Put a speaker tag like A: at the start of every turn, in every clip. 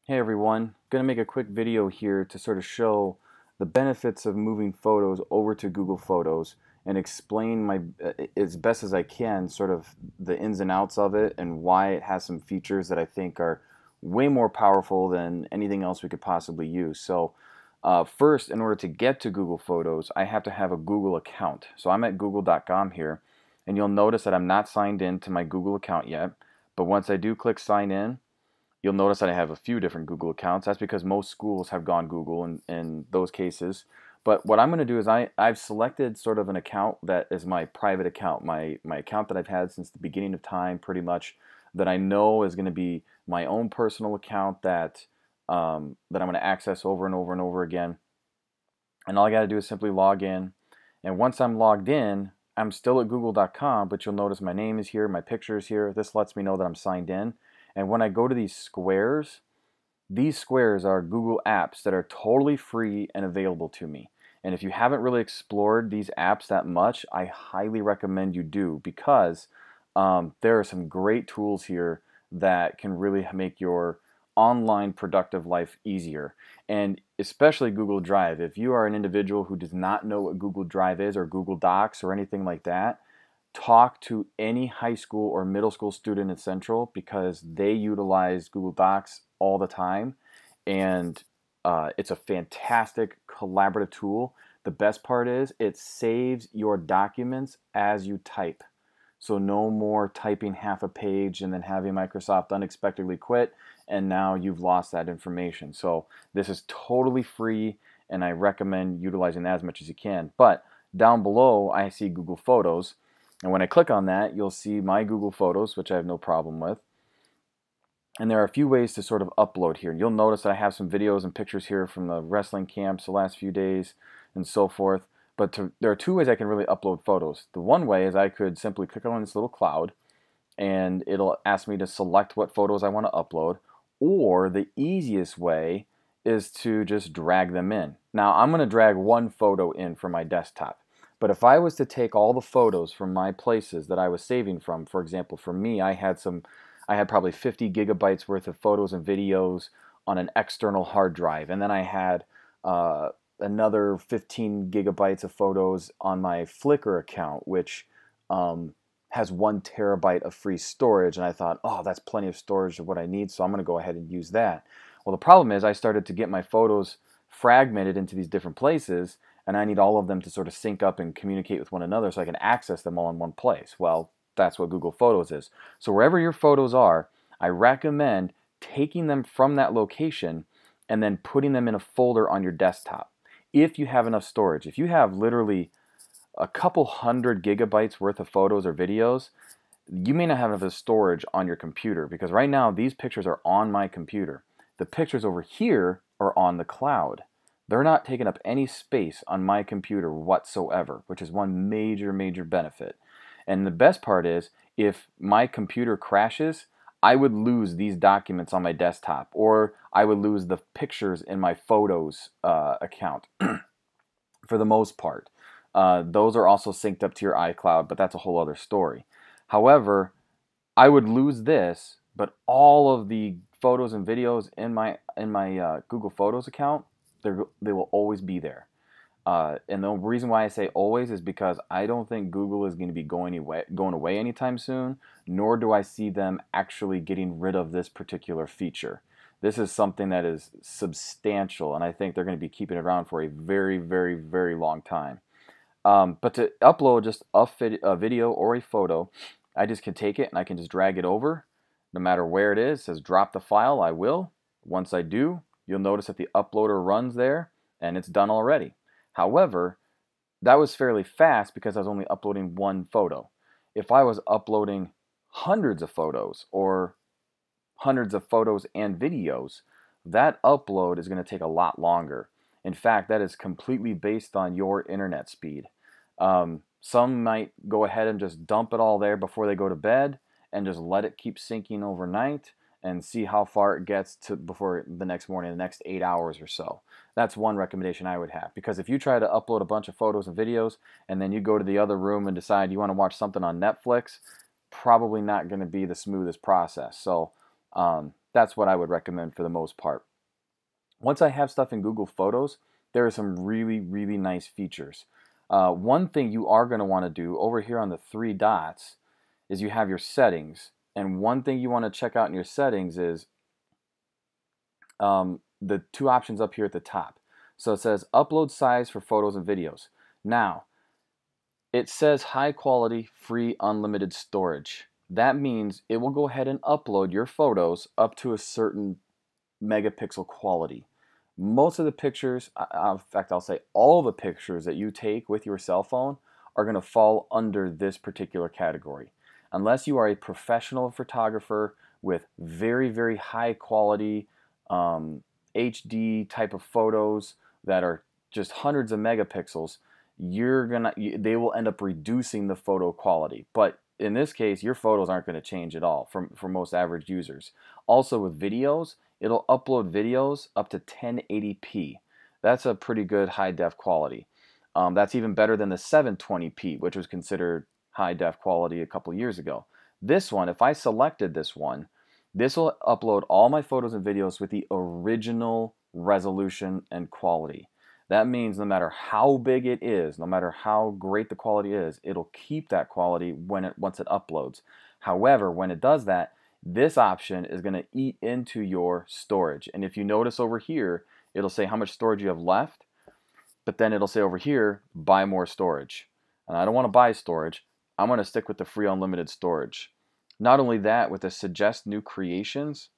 A: Hey everyone, going to make a quick video here to sort of show the benefits of moving photos over to Google Photos and explain as best as I can sort of the ins and outs of it and why it has some features that I think are way more powerful than anything else we could possibly use. First, in order to get to Google Photos, I have to have a Google account. So I'm at google.com here, and you'll notice that I'm not signed in to my Google account yet, but once I do click sign in, you'll notice that I have a few different Google accounts. That's because most schools have gone Google in those cases. But what I'm going to do is I've selected sort of an account that is my private account, my account that I've had since the beginning of time pretty much, that I know is going to be my own personal account that I'm going to access over and over and over again. And all I got to do is simply log in. And once I'm logged in, I'm still at google.com, but you'll notice my name is here, my picture is here. This lets me know that I'm signed in. And when I go to these squares are Google apps that are totally free and available to me. And if you haven't really explored these apps that much, I highly recommend you do, because there are some great tools here that can really make your online productive life easier. And especially Google Drive. If you are an individual who does not know what Google Drive is, or Google Docs or anything like that, talk to any high school or middle school student at Central, because they utilize Google Docs all the time, and it's a fantastic collaborative tool. The best part is it saves your documents as you type. So no more typing half a page and then having Microsoft unexpectedly quit, and now you've lost that information. So this is totally free, and I recommend utilizing that as much as you can. But down below I see Google Photos, and when I click on that, you'll see my Google Photos, which I have no problem with. And there are a few ways to sort of upload here. You'll notice that I have some videos and pictures here from the wrestling camps the last few days and so forth. But there are two ways I can really upload photos. The one way is I could simply click on this little cloud, and it'll ask me to select what photos I want to upload. Or the easiest way is to just drag them in. Now I'm going to drag one photo in from my desktop. But if I was to take all the photos from my places that I was saving from, for example, for me, I had probably 50 gigabytes worth of photos and videos on an external hard drive, and then I had another 15 gigabytes of photos on my Flickr account, which has 1 terabyte of free storage, and I thought, oh, that's plenty of storage of what I need, so I'm going to go ahead and use that. Well, the problem is I started to get my photos fragmented into these different places, and I need all of them to sort of sync up and communicate with one another so I can access them all in one place. Well, that's what Google Photos is. So wherever your photos are, I recommend taking them from that location and then putting them in a folder on your desktop. If you have enough storage, if you have literally a couple hundred gigabytes worth of photos or videos, you may not have enough storage on your computer, because right now these pictures are on my computer. The pictures over here are on the cloud. They're not taking up any space on my computer whatsoever, which is one major benefit. And the best part is, if my computer crashes, I would lose these documents on my desktop, or I would lose the pictures in my Photos account for the most part. Those are also synced up to your iCloud, but that's a whole other story. However, I would lose this, but all of the photos and videos in my Google Photos account, they will always be there. And the reason why I say always is because I don't think Google is going to be going away anytime soon, nor do I see them actually getting rid of this particular feature. This is something that is substantial, and I think they're going to be keeping it around for a very long time. But to upload just a video or a photo, I just can take it and I can just drag it over. No matter where it is, it says drop the file, I will. Once I do, you'll notice that the uploader runs there, and it's done already. However, that was fairly fast because I was only uploading one photo. If I was uploading hundreds of photos or hundreds of photos and videos, that upload is going to take a lot longer. In fact, that is completely based on your internet speed. Some might go ahead and just dump it all there before they go to bed and just let it keep syncing overnight and see how far it gets to before the next morning, the next 8 hours or so. That's one recommendation I would have, because if you try to upload a bunch of photos and videos and then you go to the other room and decide you want to watch something on Netflix, probably not going to be the smoothest process. So That's what I would recommend for the most part. Once I have stuff in Google Photos, there are some really, really nice features. One thing you are going to want to do over here on the three dots is you have your settings. And one thing you want to check out in your settings is the two options up here at the top. So it says upload size for photos and videos. Now, it says high quality, free, unlimited storage. That means it will go ahead and upload your photos up to a certain megapixel quality. Most of the pictures, in fact, I'll say all the pictures that you take with your cell phone are going to fall under this particular category. Unless you are a professional photographer with very, very high quality HD type of photos that are just hundreds of megapixels, they will end up reducing the photo quality. But in this case, your photos aren't going to change at all for most average users. Also with videos, it'll upload videos up to 1080p. That's a pretty good high def quality. That's even better than the 720p, which was considered high def quality a couple years ago. This one, if I selected this one, this will upload all my photos and videos with the original resolution and quality. That means no matter how big it is, no matter how great the quality is, it'll keep that quality once it uploads. However, when it does that, this option is going to eat into your storage. And if you notice over here, it'll say how much storage you have left, but then it'll say over here, buy more storage. And I don't want to buy storage. I'm going to stick with the free unlimited storage. Not only that, with the suggest new creations,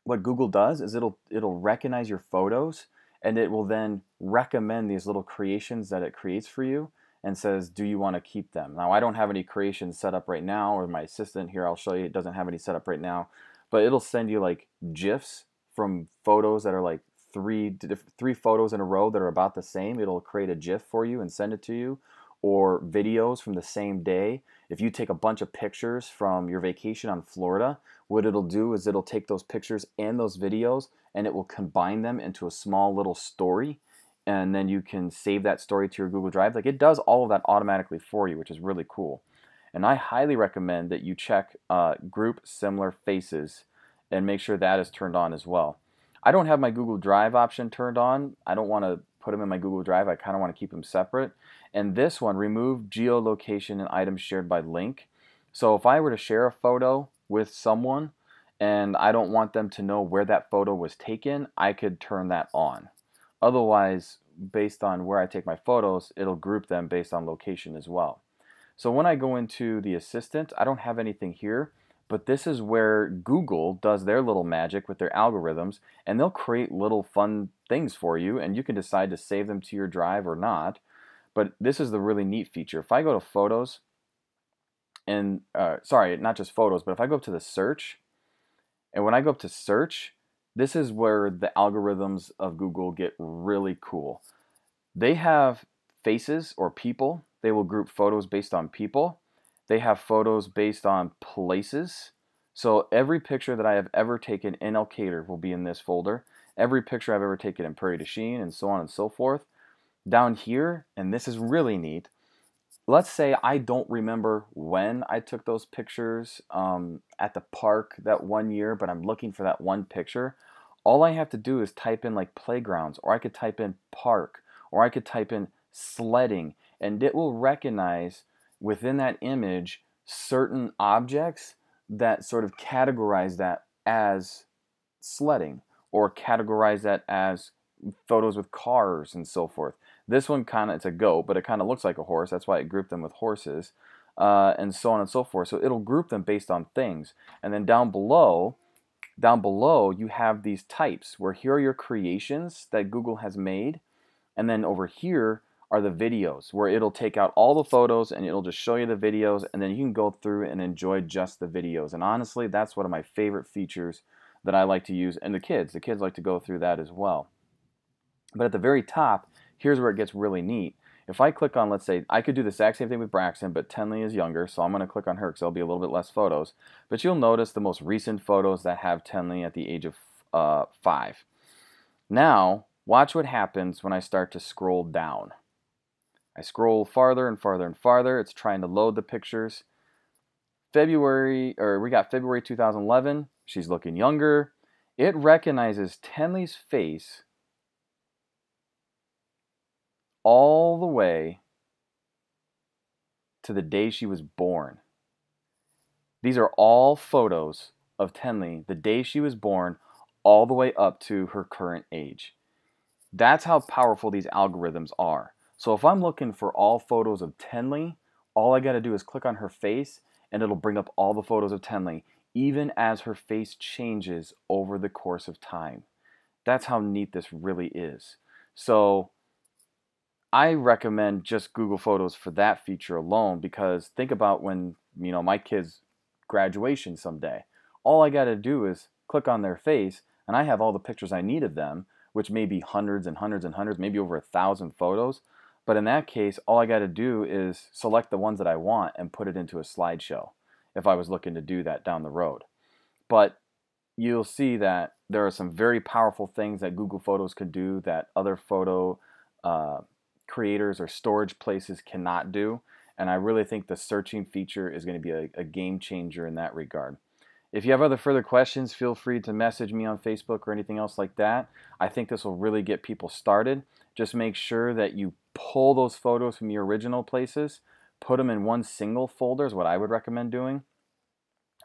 A: what Google does is it'll recognize your photos, and it will then recommend these little creations that it creates for you and says, do you want to keep them? Now, I don't have any creations set up right now, or my assistant here, I'll show you, it doesn't have any set up right now, but it'll send you like GIFs from photos that are like three photos in a row that are about the same. It'll create a GIF for you and send it to you, or videos from the same day. If you take a bunch of pictures from your vacation on Florida, what it'll do is it'll take those pictures and those videos and it will combine them into a small little story, and then you can save that story to your Google Drive. Like, it does all of that automatically for you, which is really cool. And I highly recommend that you check group similar faces and make sure that is turned on as well. I don't have my Google Drive option turned on. I don't want to put them in my Google Drive. I kind of want to keep them separate. And this one, remove geolocation and items shared by link. So if I were to share a photo with someone and I don't want them to know where that photo was taken, I could turn that on. Otherwise, based on where I take my photos, it'll group them based on location as well. So when I go into the assistant, I don't have anything here, but this is where Google does their little magic with their algorithms, and they'll create little fun things for you, and you can decide to save them to your drive or not. But this is the really neat feature. If I go to photos, and sorry, not just photos, but if I go up to the search, and when I go up to search, this is where the algorithms of Google get really cool. They have faces or people. They will group photos based on people. They have photos based on places. So every picture that I have ever taken in Elkader will be in this folder. Every picture I've ever taken in Prairie du Chien, and so on and so forth. Down here, and this is really neat, let's say I don't remember when I took those pictures at the park that one year, but I'm looking for that one picture. All I have to do is type in like playgrounds, or I could type in park, or I could type in sledding, and it will recognize within that image certain objects that sort of categorize that as sledding, or categorize that as photos with cars and so forth. This one kind of, it's a goat, but it kind of looks like a horse. That's why it grouped them with horses, and so on and so forth. So it'll group them based on things. And then down below you have these types where here are your creations that Google has made, and then over here are the videos where it'll take out all the photos and it'll just show you the videos, and then you can go through and enjoy just the videos. And honestly, that's one of my favorite features that I like to use, and the kids like to go through that as well. But at the very top, here's where it gets really neat. If I click on, let's say, I could do the exact same thing with Braxton, but Tenley is younger, so I'm going to click on her because there'll be a little bit less photos. But you'll notice the most recent photos that have Tenley at the age of 5. Now, watch what happens when I start to scroll down. I scroll farther and farther and farther. It's trying to load the pictures. We got February 2011. She's looking younger. It recognizes Tenley's face all the way to the day she was born. These are all photos of Tenley the day she was born, all the way up to her current age. That's how powerful these algorithms are. So if I'm looking for all photos of Tenley, all I got to do is click on her face and it'll bring up all the photos of Tenley, even as her face changes over the course of time. That's how neat this really is. So I recommend just Google Photos for that feature alone, because think about when, my kids' graduation someday. All I got to do is click on their face and I have all the pictures I need of them, which may be hundreds and hundreds and hundreds, maybe over 1,000 photos. But in that case, all I got to do is select the ones that I want and put it into a slideshow if I was looking to do that down the road. But you'll see that there are some very powerful things that Google Photos could do that other photo creators or storage places cannot do. And I really think the searching feature is going to be a game changer in that regard. If you have other further questions, feel free to message me on Facebook or anything else like that. I think this will really get people started. Just make sure that you pull those photos from your original places, put them in one single folder is what I would recommend doing,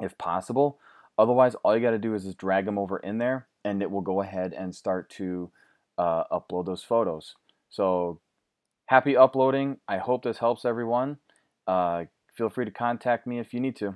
A: if possible. Otherwise, all you got to do is just drag them over in there, and it will go ahead and start to upload those photos. So happy uploading. I hope this helps everyone. Feel free to contact me if you need to.